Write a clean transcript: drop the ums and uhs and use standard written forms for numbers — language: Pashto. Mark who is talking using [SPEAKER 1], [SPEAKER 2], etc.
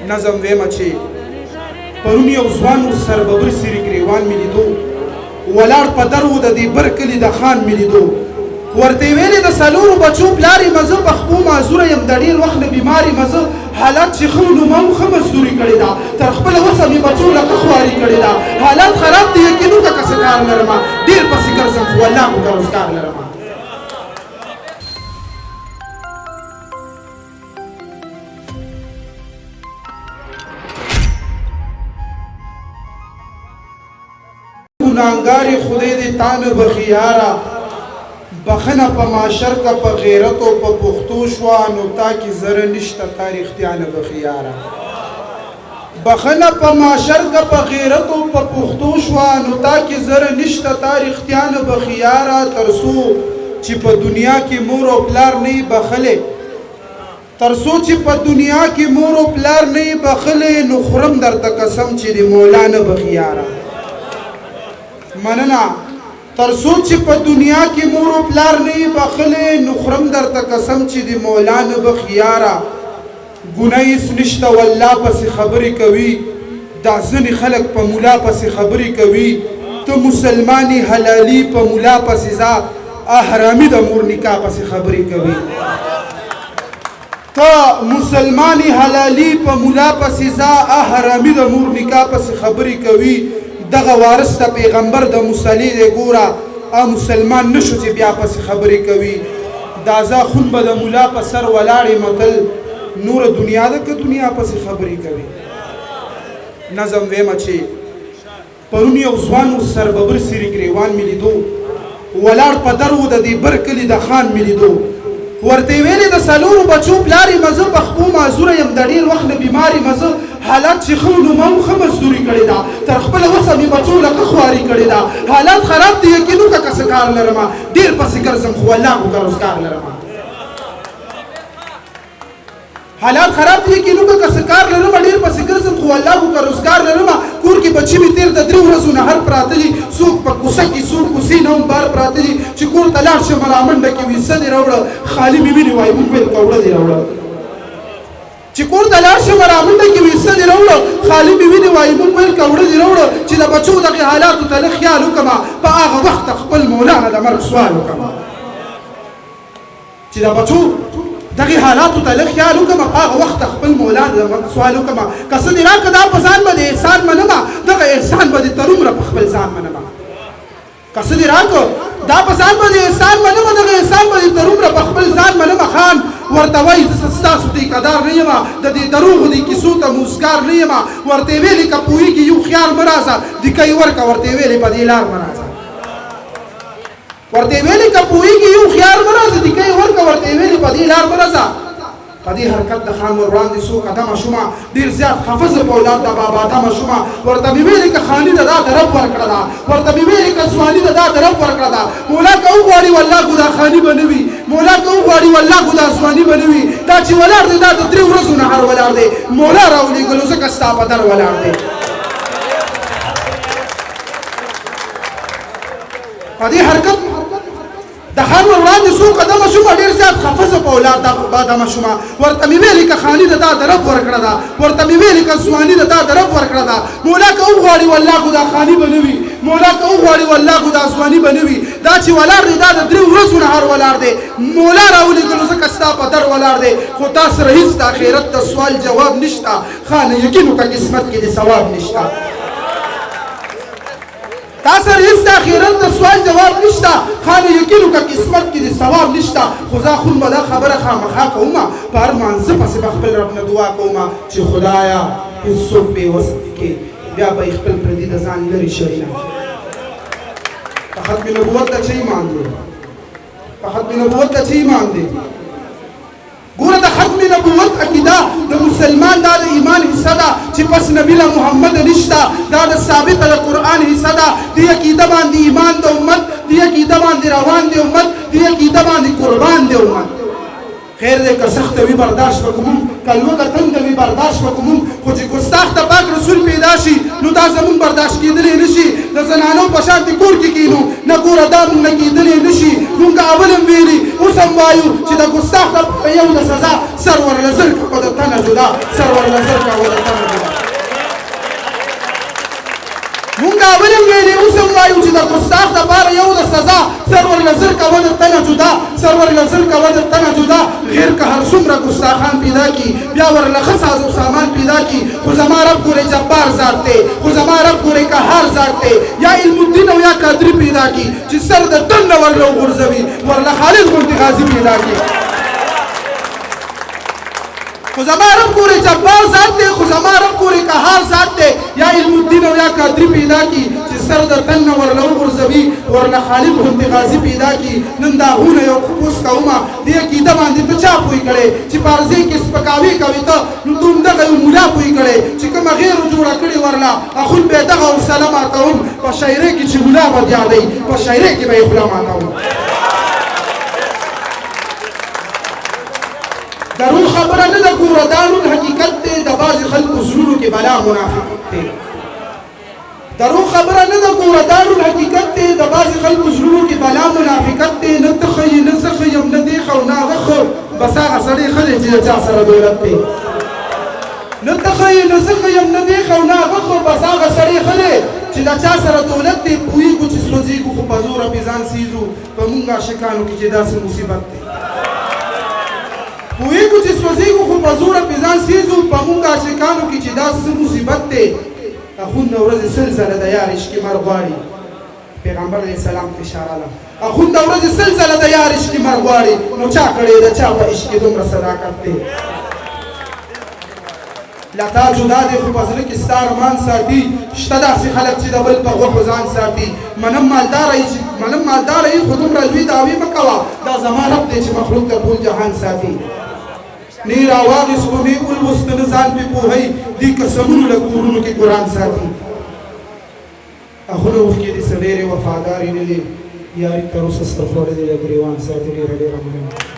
[SPEAKER 1] نظم ویمه چې پرون یو ځوان و سرببر سیري ګریوان مې لیدو ولاړ په در و د دې بر کلي د خان مې لیدو ورته یې ویلې د څلورو بچو پلار یم زه په خپو معذوره یم د ډېر وخت نه بیمار یم زه حالات چې ښه نو ما هم ښه مزدوري کړې ده تر خپله وسه مې بچو لکه خواري کړې ده حالات خراب دي یقین وکړه که څه کار لرمه ډېر پسې ګرځم خو والله خو که روزګار لرمه ګناهګارې خدای دې تا نه بخي یاره بخنه په معاشر که په غیرت او په پښتو شوه نو تا کې زره نشته تا رښتیا نه بخي یاره بخنه په معاشر که په غیرت او په پښتو شوه نو تا کې زره نشته تا رښتیا نه بخي یاره تر څو چې په دنیا کې مور او پلار نه یې بخلې تر څو چې په دنیا کې مور او پلار نه یې بخلې نو خورم درته قسم چې د مولا نه بخي یاره مننه تر څو چې په دنیا کې مور او پلار نه یې بخلې نو خورم درته قسم چې د مولا نه بخي یاره ګناه هېڅ نشته والله پسې خبرې کوي دا ځینې خلک په مولا پسې خبرې کوي ته مسلمانې حلالي په مولا پسې ځه حرامي د مور نکاح پسې خبرې کوي ته مسلمانې حلالي په مولا پسې ځه حرامي د مور نکاح پسې خبرې کوي دغه وارث ته پیغمبر د مصلی دی ګوره مسلمان نشو چې بیا پسې خبرې کوي دا زه خون به د ملا په سر ولاړې متل نور دنیا ده که دنیا پسې خبرې کوي نظم ویمه چې پرون یو ځوان و سرببر سیري ګریوان مې لیدو ولاړ په در و د دې بر کلي د خان مې لیدو ورته یې ویلې د څلورو بچو پلار یم زه په خپو معذوره یم د ډېر وخت نه بیمار یم زه حالات چې ښه نو ما هم ښه مزدوري کړې ده تر خپله وسه مې بچو لکه خواري کړې ده حالات خراب دي یقین وکړه که څه کار لرمه ډېر پسې ګرځم خو والله خو که روزګار لرمه حالات خراب دي یقین وکړه که څه کار لرمه ډېر پسې ګرځم خو والله خو که روزګار لرمه کور کې بچي مې تېر د 3 ورځو نه هر پراته دي څوک په کوڅه کې څوک کوڅې نه هم بار پراته دي چې کور ته لاړ شم رامنډه کې وي څه دې راوړه خالي مې وینې وایي موږ ویل کوړه دې راوړه چې کور ته لاړ شم رامنډه کې وي څه دې راوړه خالي مې وینې وایي موږ ویل کوړه دې راوړه چې د بچو دغې حالاتو ته لږ خیال وکړمه په هغه وخت خپل مولا نه د مرګ سوال وکړمه چې د بچو دغې حالاتو ته لږ خیال وکړمه په هغه وخت خپل مولا د مرګ سوال وکړمه که څه دې راکړه دا په ځان باندې احسان منمه دغه احسان به دې تر عمره په خپل ځان منمه که څه دې راکړه دا په ځان باندې احسان منمه دغه احسان به دې تر عمره په خپل ځان منمه خان ورته وایي زه ستاسو ټیکهدار نه یم د دې دروغو دې کیسو ته موسګار نه یم ورته یې ویلې که پوهېږي یو خیال مه راځه دیکه یې ورکړه ورته یې ویلې په دې لار مه راځه ورته یې ویلې که پوهېږي یو خیال مه راځه دیکه یې ورکړه ورته یې ویلې په دې لار مه راځه په دې حرکت د خان ور وړاندې څو قدمه شومه ډېر زیات خفه زه په اولاد د بابا دمه شومه ورته مې ویلې که خاني ده دا د رب ورکړه ده ورته مې ویلې که ځواني ده دا د رب ورکړه ده مولا که وغواړي والله ګو دا خاني به نه وي مولا که وغواړي والله ګو دا ځواني به نه وي دا چې ولاړ دی دا د 3 ورځو نه هر ولاړ دی مولا راولېږلو ځکه ستا په در ولاړ دی په دې حرکت د خان ور وړاندې څو قدمه شومه ډېر زیات خفه زه په اولاد دمه شومه ورته مې ویلې که خاني ده دا د رب ورکړه ده ورته مې ویلې که ځواني ده دا د رب ورکړه ده مولا که وغواړي والله خو دا خاني به نه وي مولا که وغواړي والله خو دا ځواني به نه وي دا چې ولاړ دی دا د 3 ورځو نه هر ولاړ دی مولا راولېږلو ځکه ستا په در ولاړ دی خو تا سره هېڅ د آخرت د سوال جواب نشته خانه یقین وکړه قسمت کې د ثواب نشته تا سره هېڅ د آخرت د سوال جواب نشته خانه یقین وکړه قسمت کې د ثواب نشته خو زه خون به دا خبره خامخا کومه په هر مانځه پسې به خپل رب نه دعا کومه چې خدایه هېڅوک بېوسه کې بیا به یې خپل پردي د ځان لرې شوي نه په ختم نبوت ته څه ایمان دی په ختم نبوت ته څه ایمان دی ګوره د ختم نبوت عقیده د مسلمان دا د ایمان حصه ده چې پس نبي له محمد نشته دا د ثابته د قرآن حصه ده دې عقیده باندې ایمان د امت دې عقیده باندې روان دی امت دې عقیده باندې قربان دی امت خیر دی که سخته وي برداشت به کوو که لوږه تنده وي برداشت به کوو خو چې ګستاخ د پاک رسول پیدا شي نو دا زمونږ برداشت کېدلی نه شي د زنانو په شانتې کور کې کینو نه ګوره دا مونږ نه کېدلی نه شي مونږ اول هم ویلي اوس هم وایو چې د ګستاخ لپاره یو د سزا سر ورله زر کوه د تنه جدا سر ورله زر کوه د تنه جدا مونږ اول هم ویلي اوس هم وایو چې د ګستاخ لپاره یو د سزا سر ورله زر کوه د تنه جدا سر ورله زر کوه د تنه جدا غیر که هر څومره ګستاخان پیدا کی بیا ورله ښه ساز و سامان پیدا کی خو زما رب ګورې جبار ذات دی خو زما رب ګورې قهار ذات دی یا علم الدین او یا قادري پیدا کی چې سر د تن نه ورله وغورځوي ورله خالد غوندې غازي پیدا کی خو زما رب ګورې جبار ذات دی خو زما رب ګورې قهار ذات دی یا علم الدین او یا قادري پیدا کی چې سر د تن نه ورله وغورځوي ورله خالد غوندې غازي پیدا کی نن دا غونه یو خپوس کومه دې عقیده باندې ته چا پوه کړې چې په عرضې کې سپکاوي کوي ته نو ته همدغه یو ملا پوه کړې چې کومه غیرو جوړه کړې ورله اخون به دغه حوصله ماتوم په شاعرۍ کې چې ملا به یادوي په شاعرۍ کې به یې خوله ماتوم درون خبره نه ده ګوره دا نون حقیقت دی د بعضې خلکو زړونو کې بلا منافقت دی درون خبره نه ده ګوره دا نون حقیقت دی د بعضې خلکو زړونو کې بلا منافقت دی نه ته ښه یې نه زه ښه یم نه دې ښه او نه هغه ښه بس هغه سړی ښه دی چې د چا سره دولت دی نه ته ښه یې نه زه ښه یم نه دې ښه او نه هغه ښه بس هغه سړی ښه دی چې د چا سره دولت دی پوهېږو چې سوځېږو خو په زوره پې ځان سیزو په مونږ عاشقانو کې چې داسې مصیبت دی پوهېږو چې سوځېږو خو په زوره پې ځان سیزو په مونږ عاشقانو کې چې داسې مصیبت دی اخوند ورځې سل ځله د یار عشقي مر غواړي پیغمبر علیه السلام ته اشاره ده اخوند ورځې سل ځله د یار عشقي مر غواړي نو چا کړی د چا په عشق کې دومره صداقت دی لتا جدا دی خو په زړه کې ستا ارمان ساتي شته داسې خلک چې د بل په غوښو ځان ساتي منم مالداره یي خو دومره لوی دعوې مه کوه دا زما رب دی چې مخلوق د ټول جهان ساتي نی راواغېست خو مې ولوسته نه ځان پې پوهئ دې قسمونو له کورونو کې قرآن ساتي اخونه اوښکې دې څه ډېرې وفادارې نه دي یاري تر اوسه سرخوړې دې له ګرېوان ساتي ډېره ډېره مننه